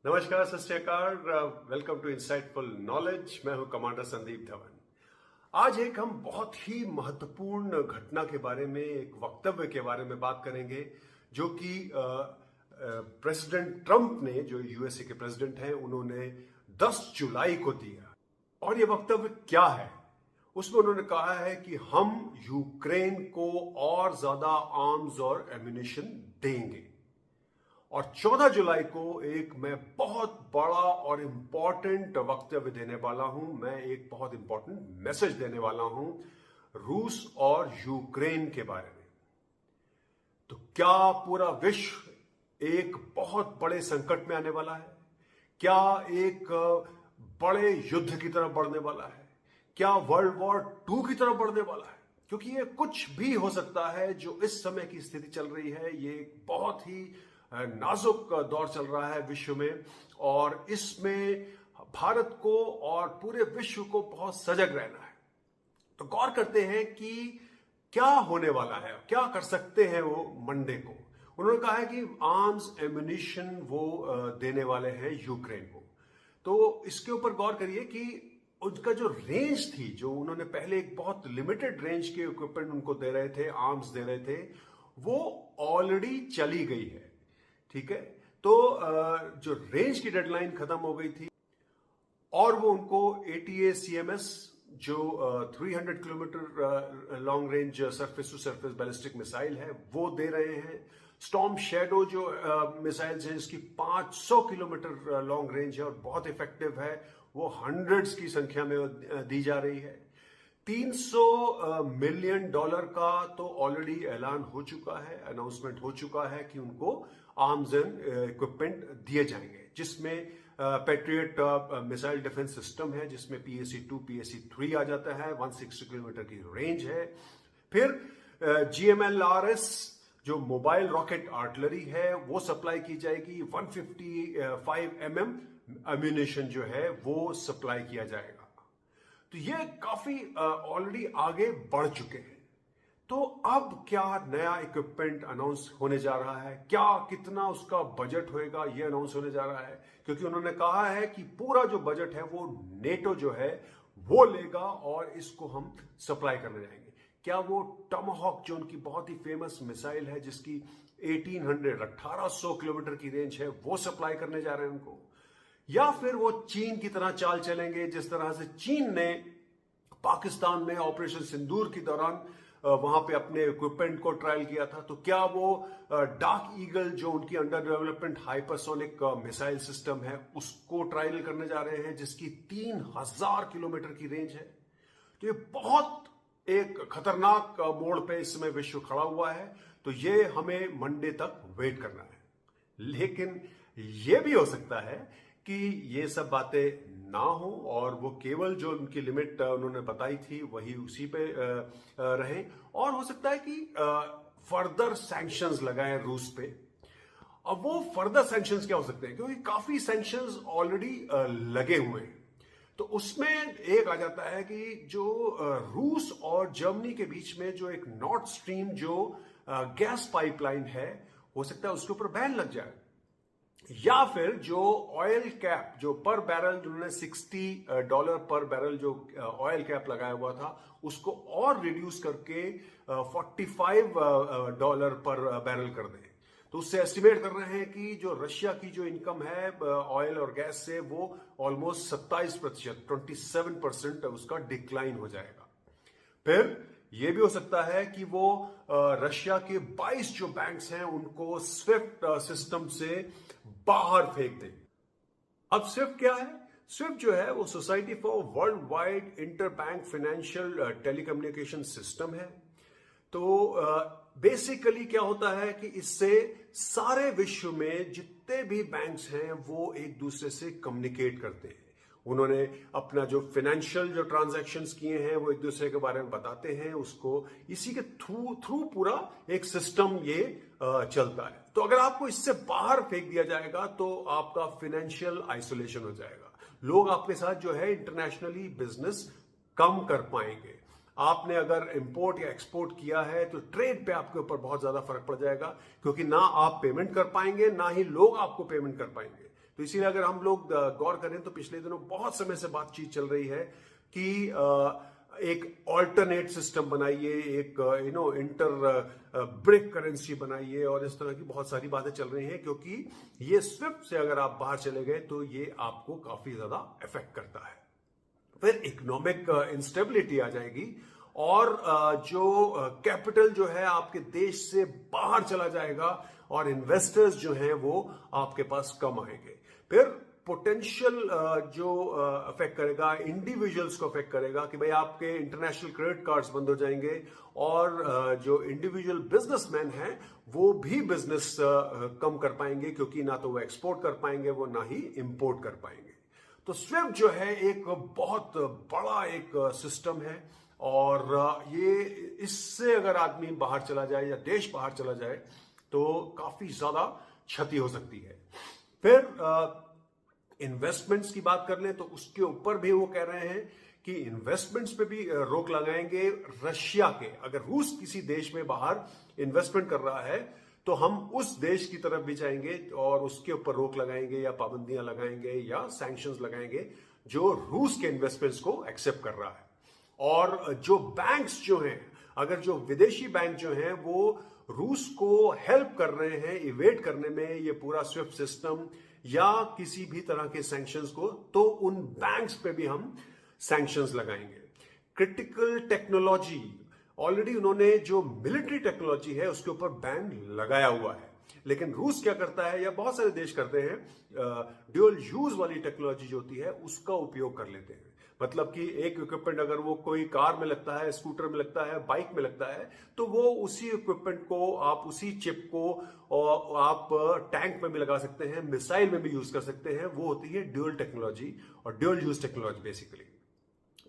नमस्कार, Sat Sri Akal. Welcome to insightful knowledge. मैं हूं कमांडर संदीप धवन। आज हम बहुत ही महत्वपूर्ण घटना के बारे में, एक वक्तव्य के बारे में बात करेंगे जो कि प्रेसिडेंट ट्रंप ने, जो यूएसए के प्रेसिडेंट हैं, उन्होंने 10 जुलाई को दिया। और ये वक्तव्य क्या है? उसमें उन्होंने कहा है कि हम यूक्रेन को और ज्यादा आर्म्स और एम्यूनिशन देंगे। और 14 जुलाई को मैं बहुत बड़ा और इंपॉर्टेंट वक्तव्य देने वाला हूं। मैं एक बहुत इंपॉर्टेंट मैसेज देने वाला हूं रूस और यूक्रेन के बारे में। तो क्या पूरा विश्व एक बहुत बड़े संकट में आने वाला है? क्या एक बड़े युद्ध की तरफ बढ़ने वाला है? क्या वर्ल्ड वॉर 2 की तरफ बढ़ने वाला है? क्योंकि ये कुछ भी हो सकता है। जो इस समय की स्थिति चल रही है, ये एक बहुत ही नाजुक दौर चल रहा है विश्व में, और इसमें भारत को और पूरे विश्व को बहुत सजग रहना है। तो गौर करते हैं कि क्या होने वाला है, क्या कर सकते हैं वो मंडे को। उन्होंने कहा है कि आर्म्स एम्यूनिशन वो देने वाले हैं यूक्रेन को। तो इसके ऊपर गौर करिए कि उनका जो रेंज थी, जो उन्होंने पहले एक बहुत लिमिटेड रेंज के इक्विपमेंट उनको दे रहे थे, आर्म्स दे रहे थे, वो ऑलरेडी चली गई है। ठीक है, तो जो रेंज की डेडलाइन खत्म हो गई थी और वो उनको ATACMS जो 300 kilometre long range surface to surface ballistic missile है वो दे रहे हैं। स्टॉर्म शैडो जो मिसाइल्स हैं, इसकी 500 किलोमीटर लॉन्ग रेंज है और बहुत इफेक्टिव है, वो हंड्रेड्स की संख्या में दी जा रही है। $300 मिलियन का तो ऑलरेडी ऐलान हो चुका है, अनाउंसमेंट हो चुका है कि उनको आर्म्स एंड इक्विपमेंट दिए जाएंगे, जिसमें पैट्रियट मिसाइल डिफेंस सिस्टम है, जिसमें PAC-2 PAC-3 आ जाता है, 160 किलोमीटर की रेंज है। फिर GMLRS जो मोबाइल रॉकेट आर्टिलरी है वो सप्लाई की जाएगी। 155 mm एम्यूनिशन जो है वो सप्लाई किया जाएगा। तो ये काफी ऑलरेडी आगे बढ़ चुके हैं। तो अब क्या नया इक्विपमेंट अनाउंस होने जा रहा है, क्या कितना उसका बजट होएगा, ये अनाउंस होने जा रहा है। क्योंकि उन्होंने कहा है कि पूरा जो बजट है वो नेटो जो है वो लेगा और इसको हम सप्लाई करने जाएंगे। क्या वो टमाहॉक जो उनकी बहुत ही फेमस मिसाइल है, जिसकी 1800 किलोमीटर की रेंज है, वो सप्लाई करने जा रहे हैं उनको, या फिर वो चीन की तरह चाल चलेंगे जिस तरह से चीन ने पाकिस्तान में ऑपरेशन सिंदूर के दौरान वहां पे अपने इक्विपमेंट को ट्रायल किया था। तो क्या वो डार्क ईगल जो उनकी under development hypersonic missile system है उसको ट्रायल करने जा रहे हैं, जिसकी 3000 किलोमीटर की रेंज है। तो ये बहुत एक खतरनाक मोड़ पे इस समय विश्व खड़ा हुआ है। तो ये हमें मंडे तक वेट करना है। लेकिन ये भी हो सकता है कि ये सब बातें ना हो और वो केवल जो उनकी लिमिट उन्होंने बताई थी वही उसी पे रहे, और हो सकता है कि फर्दर सैंक्शंस लगाएं रूस पे। अब वो फर्दर सैंक्शंस क्या हो सकते हैं, क्योंकि काफी सैंक्शंस ऑलरेडी लगे हुए हैं। तो उसमें एक आ जाता है कि जो रूस और जर्मनी के बीच में जो एक नॉर्थ स्ट्रीम जो गैस पाइपलाइन है, हो सकता है उसके ऊपर बैन लग जाए, या फिर जो ऑयल कैप जो पर बैरल उन्होंने $60 पर बैरल जो ऑयल कैप लगाया हुआ था उसको और रिड्यूस करके $45 पर बैरल कर दें। तो उससे एस्टिमेट कर रहे हैं कि जो रशिया की जो इनकम है ऑयल और गैस से, वो ऑलमोस्ट 27%, 27% उसका डिक्लाइन हो जाएगा। फिर यह भी हो सकता है कि वो रशिया के 22 जो बैंक्स हैं उनको स्विफ्ट सिस्टम से बाहर फेंक दे। अब स्विफ्ट क्या है? स्विफ्ट जो है वो society for world wide inter bank financial telecommunication system है। तो बेसिकली क्या होता है कि इससे सारे विश्व में जितने भी बैंक्स हैं वो एक दूसरे से कम्युनिकेट करते हैं। उन्होंने अपना जो फाइनेंशियल जो ट्रांजैक्शंस किए हैं वो एक दूसरे के बारे में बताते हैं, उसको इसी के थ्रू पूरा एक सिस्टम ये चलता है। तो अगर आपको इससे बाहर फेंक दिया जाएगा तो आपका फाइनेंशियल आइसोलेशन हो जाएगा। लोग आपके साथ जो है इंटरनेशनली बिजनेस कम कर पाएंगे। आपने अगर इंपोर्ट या एक्सपोर्ट किया है तो ट्रेड पे आपके ऊपर बहुत ज्यादा फर्क पड़ जाएगा, क्योंकि ना आप पेमेंट कर पाएंगे ना ही लोग आपको पेमेंट कर पाएंगे। तो इसीलिए अगर हम लोग गौर करें तो पिछले दिनों बहुत समय से बातचीत चल रही है कि एक ऑल्टरनेट सिस्टम बनाइए, एक इंटर ब्रेक करेंसी बनाइए, और इस तरह की बहुत सारी बातें चल रही हैं, क्योंकि ये स्विफ्ट से अगर आप बाहर चले गए तो ये आपको काफी ज्यादा इफेक्ट करता है। फिर इकोनॉमिक इंस्टेबिलिटी आ जाएगी, और जो कैपिटल जो है आपके देश से बाहर चला जाएगा, और इन्वेस्टर्स जो हैं वो आपके पास कम आएंगे। फिर पोटेंशियल जो अफेक्ट करेगा, इंडिविजुअल्स को अफेक्ट करेगा कि भाई आपके इंटरनेशनल क्रेडिट कार्ड्स बंद हो जाएंगे, और जो इंडिविजुअल बिजनेसमैन हैं वो भी बिजनेस कम कर पाएंगे, क्योंकि ना तो वो एक्सपोर्ट कर पाएंगे, वो ना ही इंपोर्ट कर पाएंगे। तो स्विफ्ट जो है एक बहुत बड़ा एक सिस्टम है, और ये इससे अगर आदमी बाहर चला जाए या देश बाहर चला जाए तो काफी ज्यादा क्षति हो सकती है। फिर इन्वेस्टमेंट्स की बात कर लें तो उसके ऊपर भी वो कह रहे हैं कि इन्वेस्टमेंट्स पे भी रोक लगाएंगे रशिया के। अगर रूस किसी देश में बाहर इन्वेस्टमेंट कर रहा है तो हम उस देश की तरफ भी जाएंगे और उसके ऊपर रोक लगाएंगे, या पाबंदियां लगाएंगे, या सैंक्शंस लगाएंगे जो रूस के इन्वेस्टमेंट्स को एक्सेप्ट कर रहा है। और जो बैंक्स जो हैं, अगर जो विदेशी बैंक जो हैं वो रूस को हेल्प कर रहे हैं इवेट करने में ये पूरा स्विफ्ट सिस्टम या किसी भी तरह के सैंक्शंस को, तो उन बैंक्स पे भी हम सैंक्शंस लगाएंगे। क्रिटिकल टेक्नोलॉजी, ऑलरेडी उन्होंने जो मिलिट्री टेक्नोलॉजी है उसके ऊपर बैन लगाया हुआ है, लेकिन रूस क्या करता है या बहुत सारे देश करते हैं, ड्यूअल यूज वाली टेक्नोलॉजी जो होती है उसका उपयोग कर लेते हैं। मतलब कि एक इक्विपमेंट अगर वो कोई कार में लगता है, स्कूटर में लगता है, बाइक में लगता है, तो वो उसी इक्विपमेंट को आप, उसी चिप को और आप टैंक में भी लगा सकते हैं, मिसाइल में भी यूज कर सकते हैं। वो होती है ड्यूअल टेक्नोलॉजी और ड्यूअल यूज टेक्नोलॉजी बेसिकली।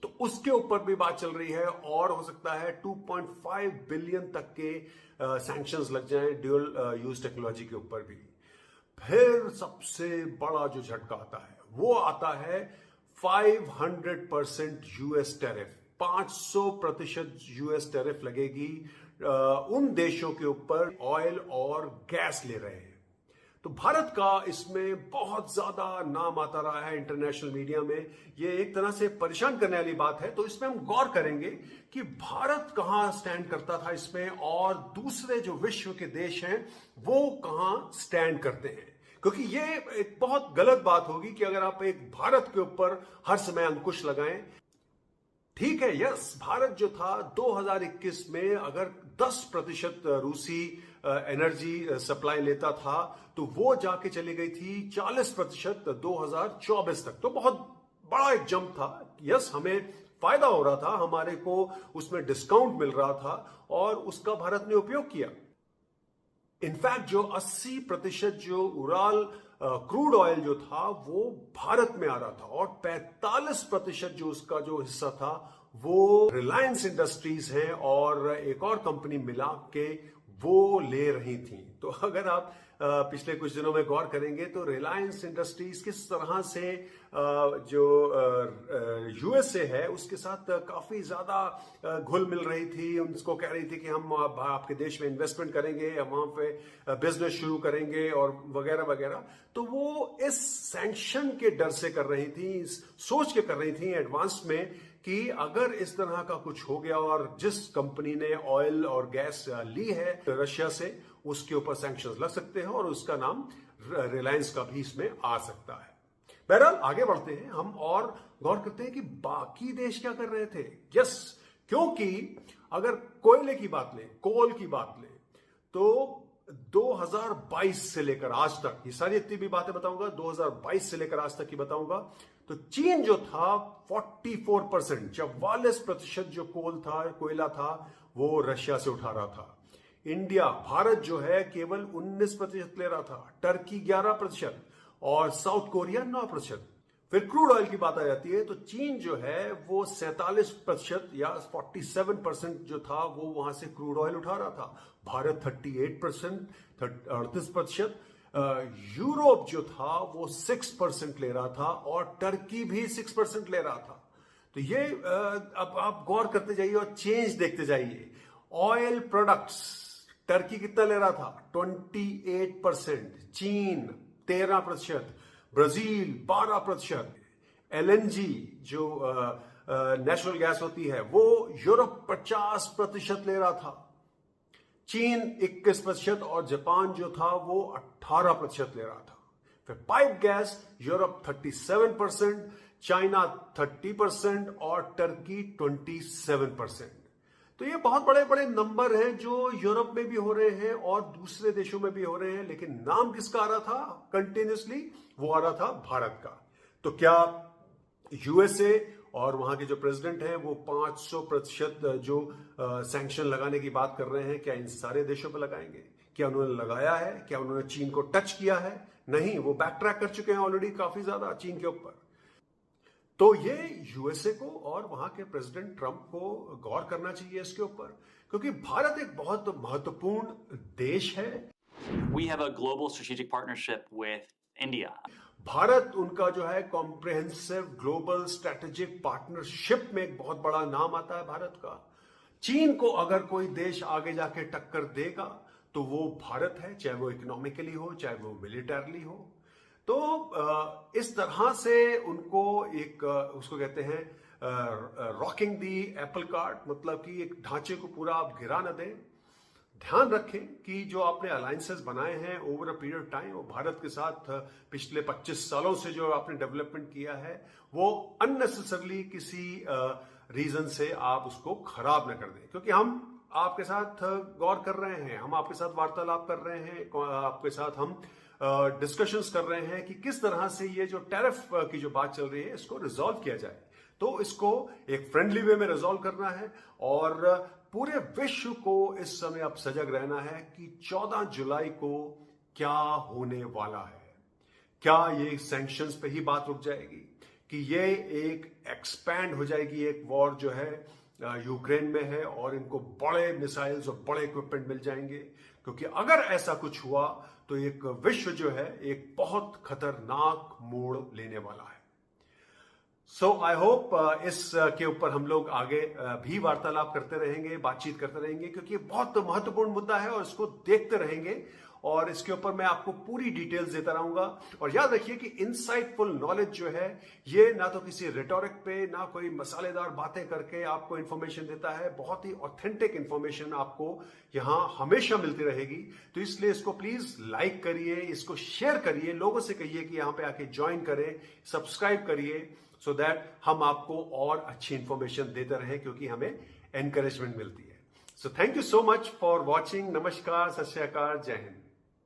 तो उसके ऊपर भी बात चल रही है, और हो सकता है 2.5 बिलियन तक के सैंक्शंस लग जाएं ड्यूअल यूज टेक्नोलॉजी के ऊपर भी। फिर सबसे बड़ा जो झटका आता है वो आता है 500% यूएस टैरिफ। 500% यूएस टैरिफ लगेगी उन देशों के ऊपर ऑयल और गैस ले रहे हैं। तो भारत का इसमें बहुत ज्यादा नाम आता रहा है इंटरनेशनल मीडिया में। ये एक तरह से परेशान करने वाली बात है। तो इसमें हम गौर करेंगे कि भारत कहां स्टैंड करता था इसमें, और दूसरे जो विश्व के देश हैं वो कहां स्टैंड करते हैं। क्योंकि ये एक बहुत गलत बात होगी कि अगर आप एक भारत के ऊपर हर समय अंकुश लगाएं। ठीक है, यस, भारत जो था 2021 में अगर 10% रूसी एनर्जी सप्लाई लेता था तो वो जाके चली गई थी 40% 2024 तक। तो बहुत बड़ा एक जंप था। यस, हमें फायदा हो रहा था, हमारे को उसमें डिस्काउंट मिल रहा था, और उसका भारत ने उपयोग किया। इनफैक्ट जो 80% जो उराल क्रूड ऑयल जो था वो भारत में आ रहा था, और 45% जो उसका जो हिस्सा था वो रिलायंस इंडस्ट्रीज है और एक और कंपनी मिला के वो ले रही थी। तो अगर आप पिछले कुछ दिनों में गौर करेंगे तो रिलायंस इंडस्ट्रीज किस तरह से जो यूएसए है उसके साथ काफी ज्यादा घुल मिल रही थी। उनको कह रही थी कि हम आपके देश में इन्वेस्टमेंट करेंगे, हम वहां पे बिजनेस शुरू करेंगे और वगैरह वगैरह। तो वो इस सैंक्शन के डर से कर रही थी, इस सोच के कर रही थी एडवांस में कि अगर इस तरह का कुछ हो गया और जिस कंपनी ने ऑयल और गैस ली है रशिया से, उसके ऊपर सैंक्शंस लग सकते हैं और उसका नाम रिलायंस का भी इसमें आ सकता है। बहरहाल आगे बढ़ते हैं हम और गौर करते हैं कि बाकी देश क्या कर रहे थे। यस, क्योंकि अगर कोयले की बात लें, कोल की बात लें, तो 2022 से लेकर आज तक, ये सारी इतनी भी बातें बताऊंगा, 2022 से लेकर आज तक की बताऊंगा। तो चीन जो था 44%, 44% जो कोल था, कोयला था, वो रशिया से उठा रहा था। इंडिया, भारत जो है केवल 19% ले रहा था, टर्की 11% और साउथ कोरिया 9%। फिर क्रूड ऑयल की बात आ जाती है तो चीन जो है वो 47% या 47% जो था वो वहां से क्रूड ऑयल उठा रहा था। भारत 38%, 38%। यूरोप जो था वो 6% ले रहा था, और टर्की भी 6% ले रहा था। तो ये अब आप गौर करते जाइए और चेंज देखते जाइए। ऑयल प्रोडक्ट्स, टर्की कितना ले रहा था? 28%, चीन 13%, ब्राजील 12%, LNG जो नेचुरल गैस होती है वो यूरोप 50% ले रहा था, चीन 21% और जापान जो था वो 18% ले रहा था। फिर पाइप गैस यूरोप 37%, चाइना 30% और टर्की 27%। तो ये बहुत बड़े बड़े नंबर हैं जो यूरोप में भी हो रहे हैं और दूसरे देशों में भी हो रहे हैं, लेकिन नाम किसका आ रहा था कंटिन्यूसली? वो आ रहा था भारत का। तो क्या यूएसए और वहां के जो प्रेसिडेंट हैं वो 500% जो सैंक्शन लगाने की बात कर रहे हैं, क्या इन सारे देशों पर लगाएंगे? क्या उन्होंने लगाया है? क्या उन्होंने चीन को टच किया है? नहीं, वो बैक ट्रैक कर चुके हैं ऑलरेडी काफी ज्यादा चीन के ऊपर। तो ये यूएसए को और वहां के प्रेसिडेंट ट्रंप को गौर करना चाहिए इसके ऊपर, क्योंकि भारत एक बहुत महत्वपूर्ण देश है। We have a global strategic partnership with India. Bharat उनका जो है कॉम्प्रिहेंसिव ग्लोबल स्ट्रेटेजिक पार्टनरशिप में एक बहुत बड़ा नाम आता है भारत का। चीन को अगर कोई देश आगे जाके टक्कर देगा तो वो भारत है, चाहे वो इकोनॉमिकली हो, चाहे वो मिलिटरली हो। तो इस तरह से उनको एक उसको कहते हैं रॉकिंग दी एप्पल कार्ट, मतलब कि एक ढांचे को पूरा आप गिरा न दें। ध्यान रखें कि जो आपने अलायंसेस बनाए हैं over a period of time, वो भारत के साथ पिछले 25 सालों से जो आपने डेवलपमेंट किया है, वो अननेसेसरली किसी रीजन से आप उसको खराब न कर दें। क्योंकि हम आपके साथ गौर कर रहे हैं, हम आपके साथ वार्तालाप कर रहे हैं, आपके साथ हम डिस्कशंस कर रहे हैं कि किस तरह से ये जो टैरिफ की जो बात चल रही है इसको रिजॉल्व किया जाए। तो इसको एक फ्रेंडली वे में रिजॉल्व करना है और पूरे विश्व को इस समय अब सजग रहना है कि 14 जुलाई को क्या होने वाला है। क्या ये सैंक्शंस पे ही बात रुक जाएगी कि ये एक एक्सपैंड हो जाएगी, एक वॉर जो है यूक्रेन में है और इनको बड़े मिसाइल्स और बड़े इक्विपमेंट मिल जाएंगे? क्योंकि अगर ऐसा कुछ हुआ तो एक विश्व जो है एक बहुत खतरनाक मोड़ लेने वाला है। सो आई होप इस के ऊपर हम लोग आगे भी वार्तालाप करते रहेंगे, बातचीत करते रहेंगे, क्योंकि ये बहुत महत्वपूर्ण मुद्दा है और इसको देखते रहेंगे और इसके ऊपर मैं आपको पूरी डिटेल्स देता रहूंगा। और याद रखिए कि इनसाइटफुल नॉलेज जो है ये ना तो किसी रिटोरिक पे, ना कोई मसालेदार बातें करके आपको इंफॉर्मेशन देता है, बहुत ही ऑथेंटिक इंफॉर्मेशन आपको यहां हमेशा मिलती रहेगी। तो इसलिए इसको प्लीज लाइक करिए, इसको शेयर करिए, लोगों से कहिए कि यहां पे आके ज्वाइन करें, सब्सक्राइब करिए, सो दैट हम आपको और अच्छी इंफॉर्मेशन देते रहें, क्योंकि हमें एनकरेजमेंट मिलती है। So thank you so much for watching. नमस्कार, सत श्री अकाल, जय हिंद।